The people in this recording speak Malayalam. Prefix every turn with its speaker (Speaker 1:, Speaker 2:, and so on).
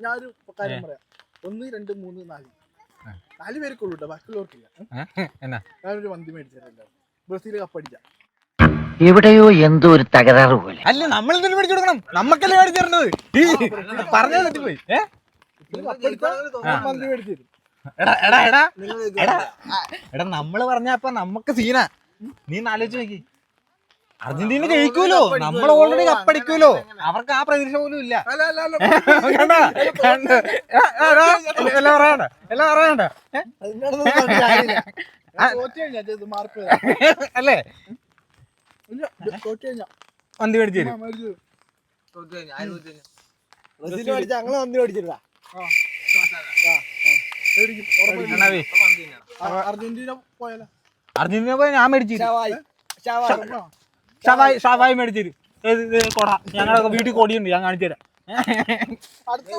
Speaker 1: ഞാനൊരു കാര്യം പറയാം. 1, 2, 3, 4 4 പേർക്കുള്ളൂ കേട്ടോ, ബാക്കിയുള്ളവർക്കില്ല. ഞാനൊരു മന്തി മേടിച്ചിട്ടുണ്ട്, ബ്രസീൽ കപ്പടിക്കാം.
Speaker 2: എവിടെയോ എന്തോ ഒരു തകരാറ് പോലെ.
Speaker 3: അല്ല, നമ്മൾ എന്തിനു മേടിച്ചു കൊടുക്കണം? നമ്മക്കല്ലേ മേടിച്ചു തരേണ്ടത്. പറഞ്ഞത് തെറ്റിപ്പോയി.
Speaker 1: മന്തി മേടിച്ചു തരും.
Speaker 3: എടാ നമ്മള് പറഞ്ഞപ്പ നമ്മക്ക് സീനാ. നീ ആലോചിച്ച് നോക്കി, അർജന്റീന ജയിക്കൂലോ, നമ്മൾ ഓൾറെഡി കപ്പടിക്കൂലോ, അവർക്ക് ആ പ്രതീക്ഷ പോലും ഇല്ല. എല്ലാം പറയണ്ട അല്ലേ? മന്തി മേടിച്ചു തരും.
Speaker 1: ഞങ്ങള് മന്തി മേടിച്ചിരുന്ന അർജന്റീന പോയാലോ?
Speaker 3: അർജന്റീന പോയി ഞാൻ മേടിച്ചു ഷവായി മേടിച്ചു തരും. ഞങ്ങളൊക്കെ വീട്ടിൽ കൊടിയുണ്ട്, ഞാൻ കാണിച്ചു തരാം.